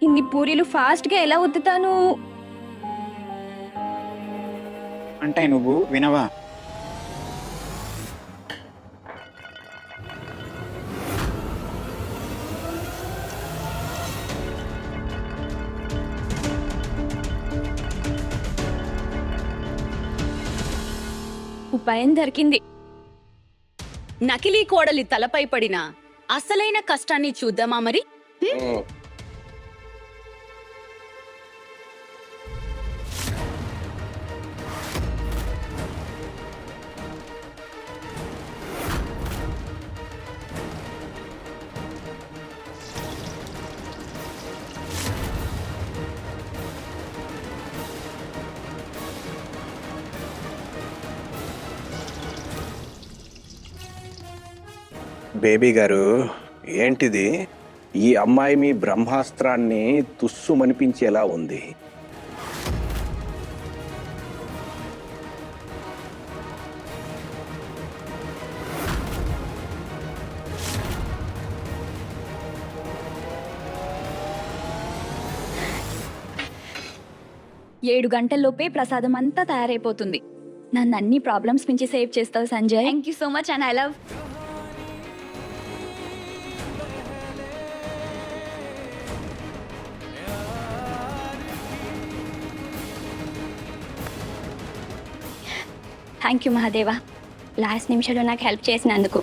ఇన్ని పూరీలు ఫాస్ట్గా ఎలా ఒత్తుతాను? అంటే నువ్వు వినవా? ఉపాయం దొరికింది. నకిలీ కోడలి తలపై పడిన అసలైన కష్టాన్ని చూద్దామా మరి? బేబీ గారు, ఏంటిది? ఈ అమ్మాయి మీ బ్రహ్మాస్త్రాన్ని తుస్సుమనిపించేలా ఉంది. ఏడు గంటల్లోపే ప్రసాదం అంతా తయారైపోతుంది. నన్ను అన్ని ప్రాబ్లమ్స్ నుంచి సేవ్ చేస్తావు Sanjay. Thank you so much and I love. Thank you Mahadeva, last నిమిషంలో నాకు హెల్ప్ చేసినందుకు.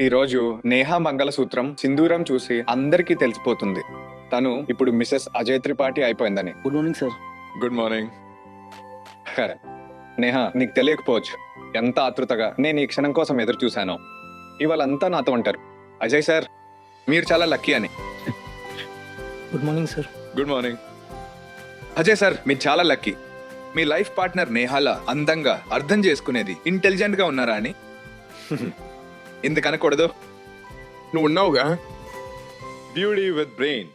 ఈరోజు నేహా మంగళసూత్రం సింధూరం చూసి అందరికీ తెలిసిపోతుంది తను ఇప్పుడు మిసెస్ అజయ్ త్రిపాఠి అయిపోయిందని. Good morning sir. Good morning. Neha, నీకు తెలియకపోవచ్చు ఎంత ఆతృతగా నేను ఈ క్షణం కోసం ఎదురు చూశాను. ఇవాళంతా నాతో ఉంటారు అజయ్ సార్, మీరు చాలా లక్కీ అని. Good morning sir. Good morning. Ajay sir, మీరు చాలా లక్కీ. మీ లైఫ్ పార్ట్నర్ నేహాల అందంగా అర్థం చేసుకునేది ఇంటెలిజెంట్ గా ఉన్నారా అని. ఎందుకు అనకూడదు? నువ్వు ఉన్నావుగా. Beauty with brain.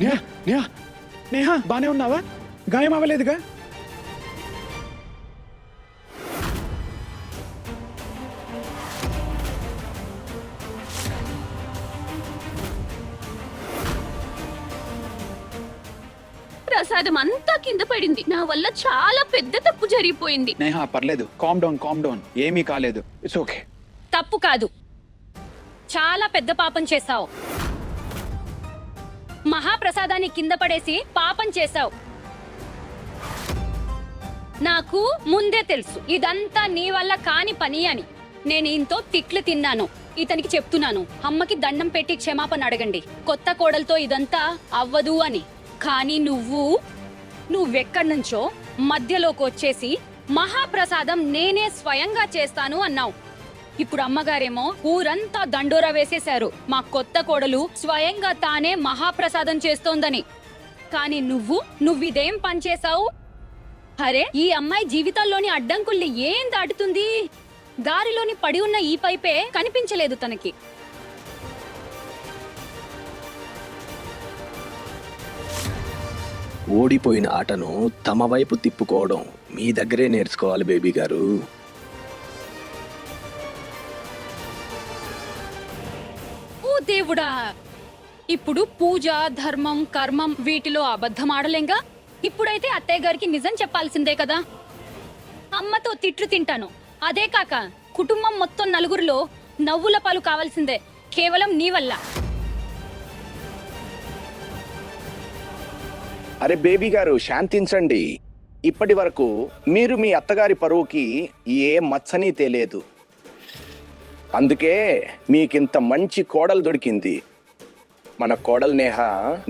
Neha, Neha, Neha, బానే ఉన్నావా? గాయం అవ్వలేదుగా? ప్రసాదం అంతా కింద పడింది. నా వల్ల చాలా పెద్ద తప్పు జరిగిపోయింది. నేహా, పర్లేదు. Calm down, calm down. ఏమీ కాలేదు. It's okay. తప్పు కాదు, చాలా పెద్ద పాపం చేశావు. మహాప్రసాదాన్ని కింద పడేసి పాపం చేశావు. నాకు ముందే తెలుసు ఇదంతా నీ వల్ల కాని పని అని. నేను ఇంతో తిట్లు తిన్నాను. ఇతనికి చెప్తున్నాను, అమ్మకి దండం పెట్టి క్షమాపణ అడగండి, కొత్త కోడలతో ఇదంతా అవ్వదు అని. కానీ నువ్వెక్కడి నుంచో మధ్యలోకి వచ్చేసి మహాప్రసాదం నేనే స్వయంగా చేస్తాను అన్నావు. ఇప్పుడు అమ్మగారేమో ఊరంతా దండోరా వేసేశారు మా కొత్త కోడలు స్వయంగా తానే మహాప్రసాదం చేస్తోందని. కానీ నువ్విదేం పనిచేశావు? అరే, ఈ అమ్మాయి జీవితాల్లోని అడ్డంకుల్ని ఏం దాటుతుంది? దారిలోని పడి ఉన్న ఈ పైపే కనిపించలేదు తనకి. ఓడిపోయిన ఆటను తమ వైపు తిప్పుకోవడం మీ దగ్గరే నేర్చుకోవాలి బేబీ గారు. ఓ దేవుడా, ఇప్పుడు పూజ, ధర్మం, కర్మం వీటిలో అబద్ధం ఆడలేంగా. ఇప్పుడైతే అత్తయ్య గారికి నిజం చెప్పాల్సిందే కదా. అమ్మతో తిట్లు తింటాను, అదే కాక కుటుంబం మొత్తం నలుగురిలో నవ్వుల పాలు కావాల్సిందే కేవలం నీ వల్ల. అరే బేబీ గారు శాంతించండి. ఇప్పటి వరకు మీరు మీ అత్తగారి పరువుకి ఏ మచ్చని తేలేదు. అందుకే మీకింత మంచి కోడలు దొరికింది. మన కోడలు నేహ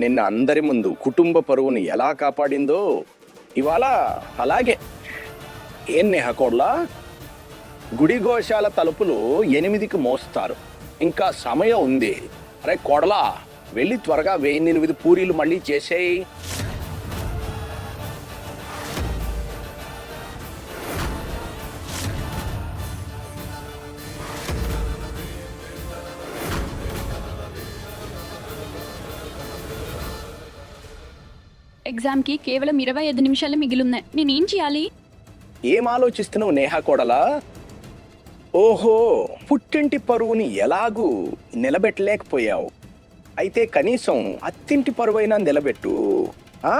నిన్న అందరి ముందు కుటుంబ పరువుని ఎలా కాపాడిందో ఇవాళ అలాగే. ఏం నేహ కోడలా, గుడి గోశాల తలుపులు 8కి మోస్తారు, ఇంకా సమయం ఉంది. అరే కోడలా, వెళ్ళి త్వరగా 1008 పూరీలు మళ్ళీ చేసేయి. ఎగ్జామ్కి కేవలం 25 నిమిషాలు మిగిలిన్నాయి. నేనేం చేయాలి? ఏం ఆలోచిస్తున్నావు నేహా కోడలా? ఓహో, పుట్టింటి పరువుని ఎలాగూ నిలబెట్టలేకపోయావు. అయితే కనీసం అత్తింటి పరువైనా నిలబెట్టు. ఆ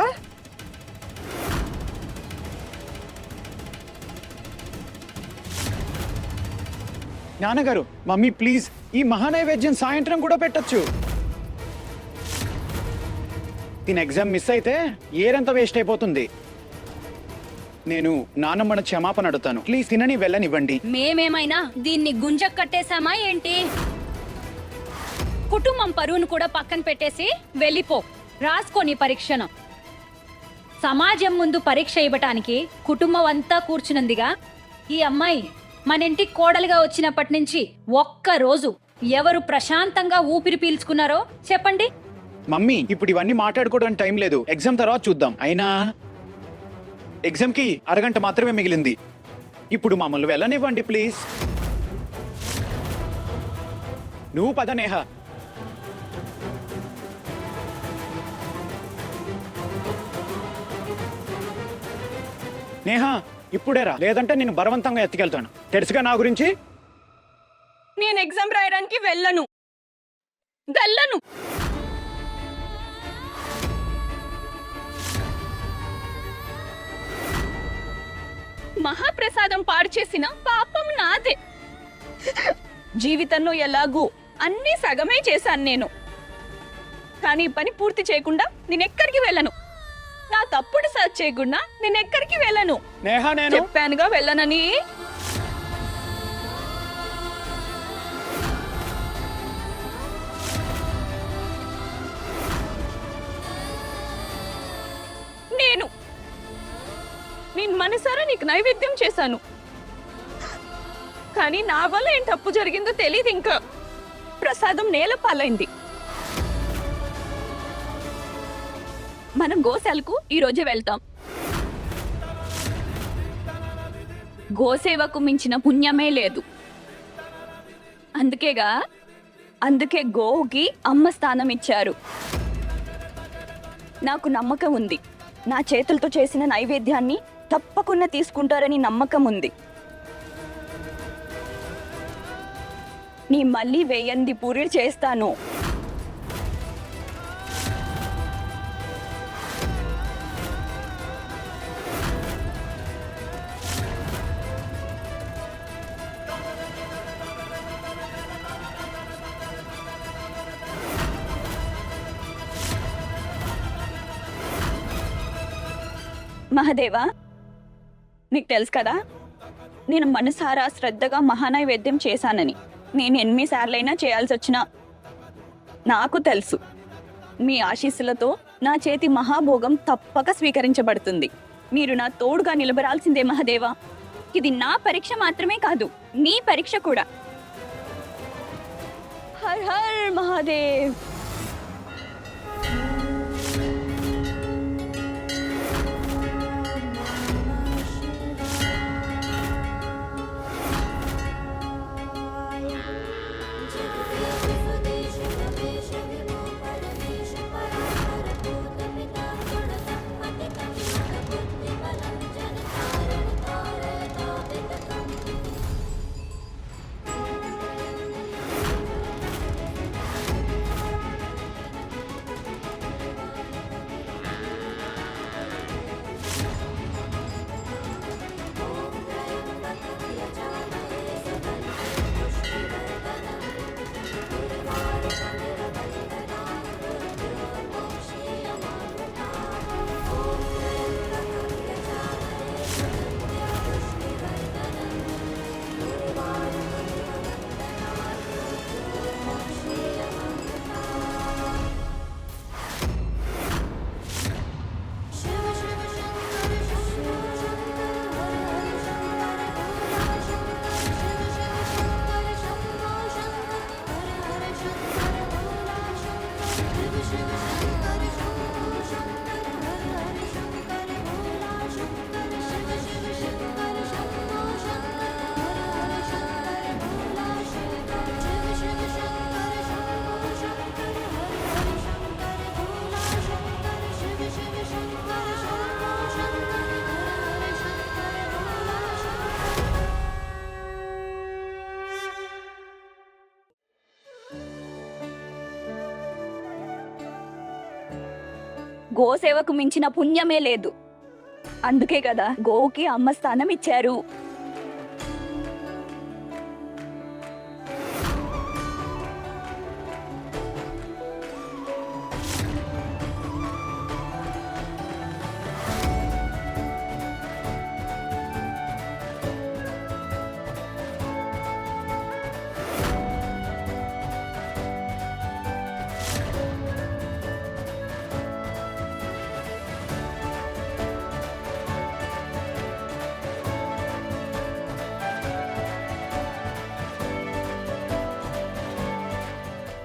నాన్నగారు, మమ్మీ ప్లీజ్, ఈ మహానైవేద్యం సాయంత్రం కూడా పెట్టొచ్చు. దీని ఎగ్జామ్ మిస్ అయితే ఏరంతా వేస్ట్ అయిపోతుంది. నేను నాన్నమ్మను క్షమాపణ అడుగుతాను. ప్లీజ్ తినని వెళ్ళనివ్వండి. మేమేమైనా దీన్ని గుంజ కట్టేశామా ఏంటి? కుటుంబం పరువును కూడా పక్కన పెట్టేసి వెళ్ళిపో, రాసుకోని పరీక్షను. సమాజం ముందు పరీక్ష ఇవ్వటానికి కుటుంబం అంతా కూర్చునందిగా. ఈ అమ్మాయి మన ఇంటికి కోడలుగా వచ్చినప్పటి నుంచి ఒక్క రోజు ఎవరు ప్రశాంతంగా ఊపిరి పీల్చుకున్నారో చెప్పండి. మమ్మీ, ఇప్పుడు ఇవన్నీ మాట్లాడుకోవడానికి టైం లేదు. ఎగ్జామ్ తర్వాత చూద్దాం. అయినా ఎగ్జామ్కి అరగంట మాత్రమే మిగిలింది. ఇప్పుడు మమ్మల్ని వెళ్ళనివ్వండి ప్లీజ్. నువ్వు పద నేహ. నేహ, ఇప్పుడేరా, లేదంటే నేను బలవంతంగా ఎత్తుకెళ్తాను. తెలుసుగా నా గురించి. నేను ఎగ్జామ్ రాయడానికి వెళ్ళను. మహాప్రసాదం పాడు చేసిన పాపం నాదే. జీవితంలో ఎలాగూ అన్నీ సగమే చేశాను నేను. కానీ పని పూర్తి చేయకుండా నేనెక్కడికి వెళ్ళను. నా తప్పుడు సర్చ్ చేయకుండా నేనెక్కడికి వెళ్ళను. నేహ, నేను చెప్పానుగా వెళ్ళనని. నేను మనసారా నీకు నైవేద్యం చేశాను, కానీ నా వల్ల ఏం తప్పు జరిగిందో తెలియదు. ఇంకా ప్రసాదం నేల పాలైంది. మనం గోశాలకు ఈరోజే వెళ్తాం. గోసేవకు మించిన పుణ్యమే లేదు. అందుకే గోవుకి అమ్మ స్థానం ఇచ్చారు. నాకు నమ్మకం ఉంది, నా చేతులతో చేసిన నైవేద్యాన్ని తప్పకుండా తీసుకుంటారని నమ్మకం ఉంది. నీ మళ్ళీ 1008 పూరీలు చేస్తాను. మహాదేవా, నీకు తెలుసు కదా, నేను మనసారా శ్రద్ధగా మహానైవేద్యం చేశానని. నేను 8 సార్లైనా చేయాల్సి వచ్చినా నాకు తెలుసు, మీ ఆశీస్సులతో నా చేతి మహాభోగం తప్పక స్వీకరించబడుతుంది. మీరు నా తోడుగా నిలబడాల్సిందే మహాదేవా. ఇది నా పరీక్ష మాత్రమే కాదు, నీ పరీక్ష కూడా. Her her Mahadev. గోసేవకు మించిన పుణ్యమే లేదు. అందుకే కదా గోవుకి అమ్మ స్థానం ఇచ్చారు.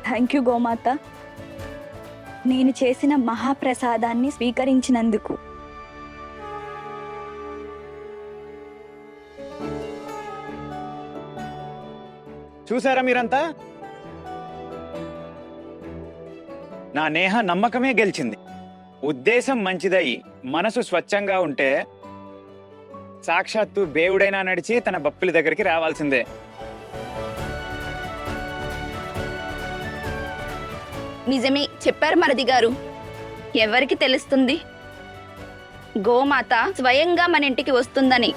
థ్యాంక్ యూ గోమాత, నేను చేసిన మహాప్రసాదాన్ని స్వీకరించినందుకు. చూసారా మీరంతా? నా నేహ నమ్మకమే గెలిచింది. ఉద్దేశం మంచిదయి మనసు స్వచ్ఛంగా ఉంటే సాక్షాత్తు దేవుడైనా నడిచి తన భక్తుల దగ్గరికి రావాల్సిందే. నిజమే చెప్పారు మరిది గారు. ఎవరికి తెలుస్తుంది గోమాత స్వయంగా మన ఇంటికి వస్తుందని?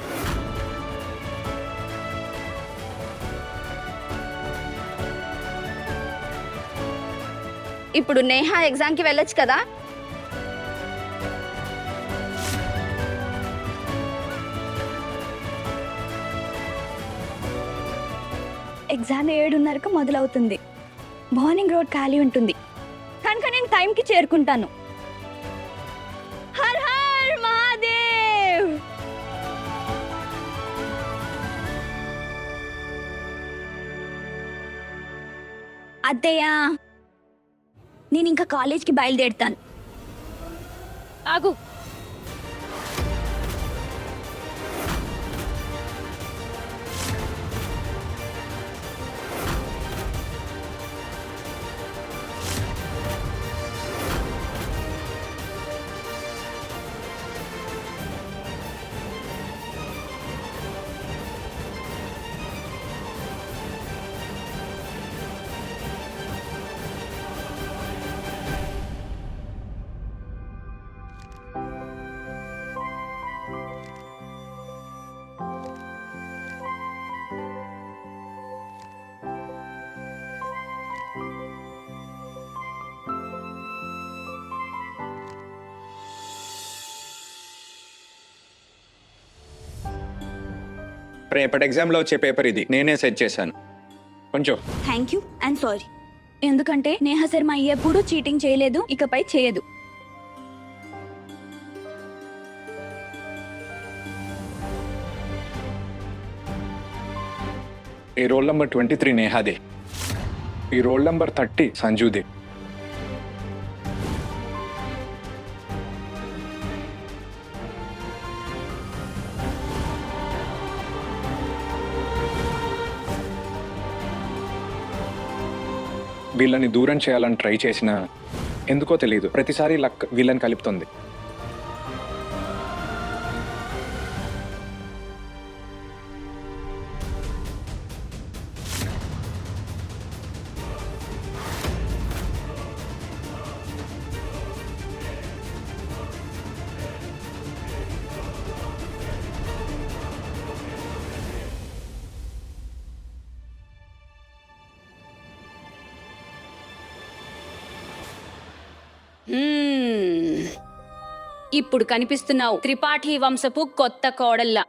ఇప్పుడు నేహా ఎగ్జామ్కి వెళ్ళొచ్చు కదా? ఎగ్జామ్ 7:30కు మొదలవుతుంది. మార్నింగ్ రోడ్ ఖాళీ ఉంటుంది కనుక నేను టైంకి చేరుకుంటాను. Her her Mahadev. అత్తయ్య, నేను ఇంకా కాలేజ్కి బయలుదేరుతాను. ఆగు. రేపటి ఎగ్జామ్లో వచ్చే పేపర్ ఇది నేనే సెట్ చేశాను. కొంచెం థ్యాంక్ యూ అండ్ సారీ. ఎందుకంటే నేహ శర్మ ఎప్పుడూ చీటింగ్ చేయలేదు, ఇకపై చేయదు. ఈ రోల్ నంబర్ 23 నేహాదే, ఈ రోల్ నంబర్ 30 సంజుదే. వీళ్ళని దూరం చేయాలని ట్రై చేసినా ఎందుకో తెలియదు ప్రతిసారి లక్ వీళ్ళని కలుపుతుంది. ఇప్పుడు కనిపిస్తున్నావు త్రిపాఠి వంశపు కొత్త కోడల్లా.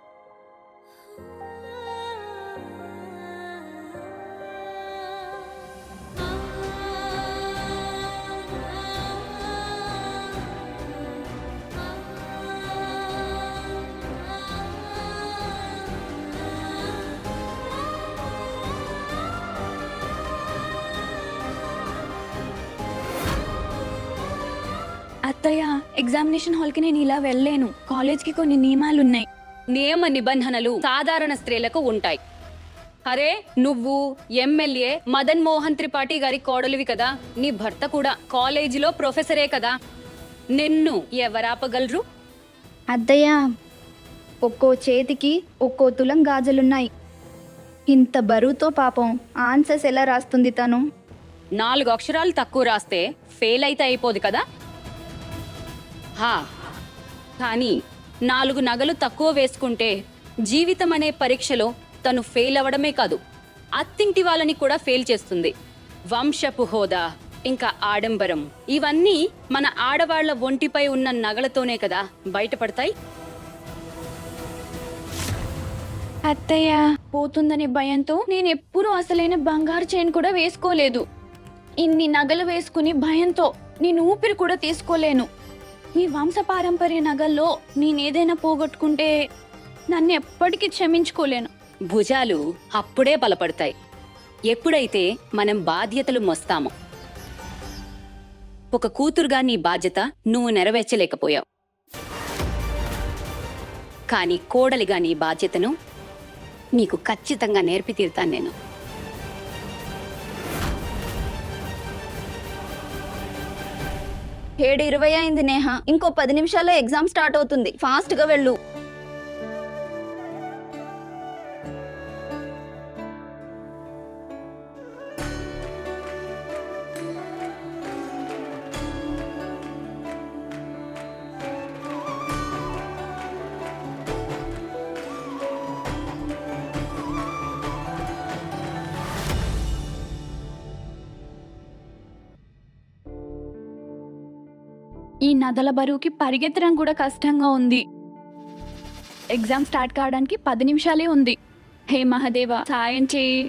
అత్తయ్య, ఎగ్జామినేషన్ హాల్కి నేను ఇలా వెళ్ళలేను. కాలేజ్కి కొన్ని నియమాలున్నాయి. నియమ నిబంధనలు సాధారణ స్త్రీలకు ఉంటాయి. అరే, నువ్వు ఎమ్మెల్యే మదన్ మోహన్ త్రిపాఠి గారి కోడలివి కదా, నీ భర్త కూడా కాలేజీలో ప్రొఫెసరే కదా, నిన్ను ఎవరాపగలరు? అద్దయ్య, ఒక్కో చేతికి ఒక్కో తులం గాజులున్నాయి. ఇంత బరువుతో పాపం ఆన్సర్స్ ఎలా రాస్తుంది తను? 4 అక్షరాలు తక్కువ రాస్తే ఫెయిల్ అయితే అయిపోదు కదా. హా కానీ 4 నగలు తక్కువ వేసుకుంటే జీవితం అనే పరీక్షలో తను ఫెయిల్ అవ్వడమే కాదు, అత్తింటి వాళ్ళని కూడా ఫెయిల్ చేస్తుంది. వంశపు హోదా, ఇంకా ఆడంబరం, ఇవన్నీ మన ఆడవాళ్ల ఒంటిపై ఉన్న నగలతోనే కదా బయటపడతాయి. అత్తయ్య, పోతుందనే భయంతో నేను ఎప్పుడూ అసలైన బంగారు చైన్ కూడా వేసుకోలేదు. ఇన్ని నగలు వేసుకుని భయంతో నేను ఊపిరి కూడా తీసుకోలేను. ఈ వంశపారంపర్య నగల్లో నేనేదైనా పోగొట్టుకుంటే నన్ను ఎప్పటికీ క్షమించుకోలేను. భుజాలు అప్పుడే బలపడతాయి ఎప్పుడైతే మనం బాధ్యతలు మోస్తామో. ఒక కూతురుగా నీ బాధ్యత నువ్వు నెరవేర్చలేకపోయావు, కానీ కోడలిగా నీ బాధ్యతను నీకు ఖచ్చితంగా నేర్పి తీరుతాను నేను. 7:20 అయింది నేహ. ఇంకో 10 నిమిషాల్లో ఎగ్జామ్ స్టార్ట్ అవుతుంది. ఫాస్ట్ గా వెళ్ళు. ఈ నదల బరువుకి పరిగెత్తడం కూడా కష్టంగా ఉంది. ఎగ్జామ్ స్టార్ట్ కావడానికి 10 నిమిషాలే ఉంది. హే మహాదేవ, సాయం చేయి.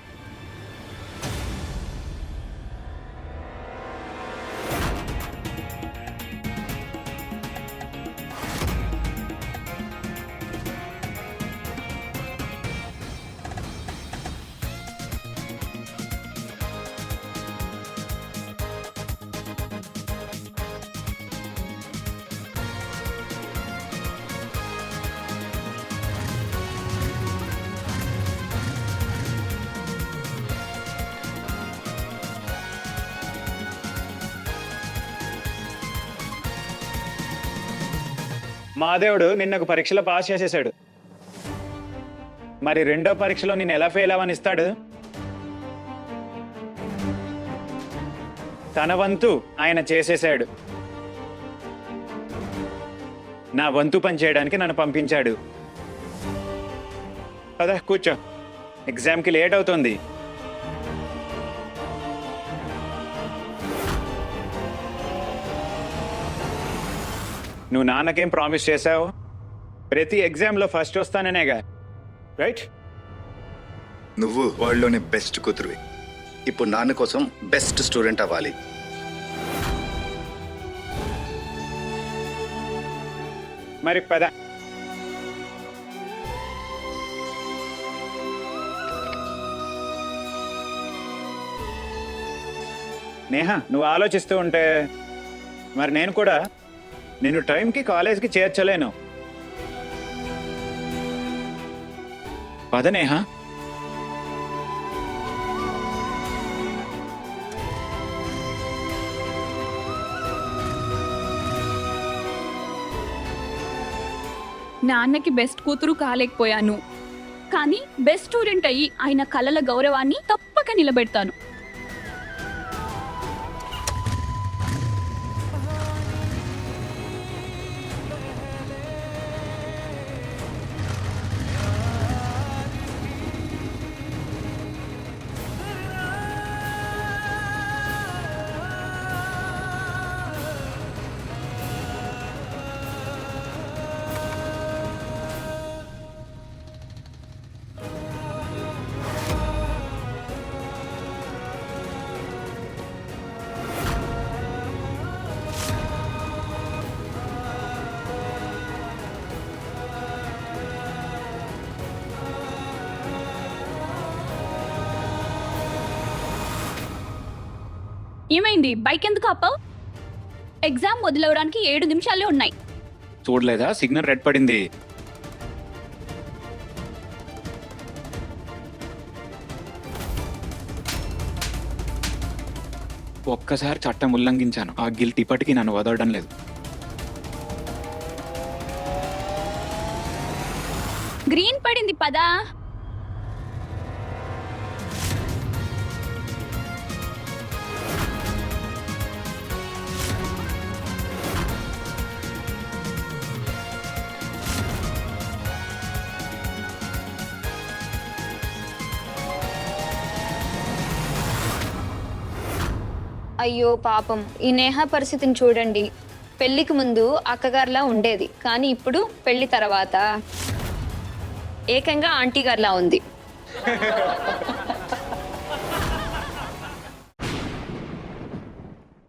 మాదేవుడు నిన్న ఒక పరీక్షలో పాస్ చేసేసాడు. మరి రెండో పరీక్షలో నేను ఎలా ఫెయిల్ అవ్వని ఇస్తాడు? తన వంతు ఆయన చేసేసాడు. నా వంతు పని చేయడానికి నన్ను పంపించాడు. పద కూర్చో, ఎగ్జామ్కి లేట్ అవుతుంది. నువ్వు నాన్నకేం ప్రామిస్ చేశావు? ప్రతి ఎగ్జామ్లో ఫస్ట్ వస్తాననేగా, రైట్? నువ్వు వరల్డ్లోనే బెస్ట్ కూతురువి. ఇప్పుడు నాన్న కోసం బెస్ట్ స్టూడెంట్ అవ్వాలి. మరి పద. నేహ, నువ్వు ఆలోచిస్తూ ఉంటే మరి నేను కూడా నిన్ను టైంకి కాలేజ్కి చేర్చలేను. పద నేహ. నాన్నకి బెస్ట్ కూతురు కాలేకపోయాను, కానీ బెస్ట్ స్టూడెంట్ అయ్యి ఆయన కళల గౌరవాన్ని తప్పక నిలబెడతాను. ఏమైంది? బైక్ ఎందుకు ఆపావు? ఎగ్జామ్ మొదలవడానికి 7 నిమిషాలే ఉన్నాయి. చూడలేదా, సిగ్నల్ రెడ్ పడింది. ఒక్కసారి చట్టం ఉల్లంఘించాను. ఆ గిల్ట్ ఇప్పటికీ నన్ను వదలడం లేదు. గ్రీన్ పడింది, పదా. అయ్యో పాపం ఈ నేహ పరిస్థితిని చూడండి. పెళ్లికి ముందు అక్కగారిలా ఉండేది, కానీ ఇప్పుడు పెళ్లి తర్వాత ఏకంగా ఆంటీ గారిలా ఉంది.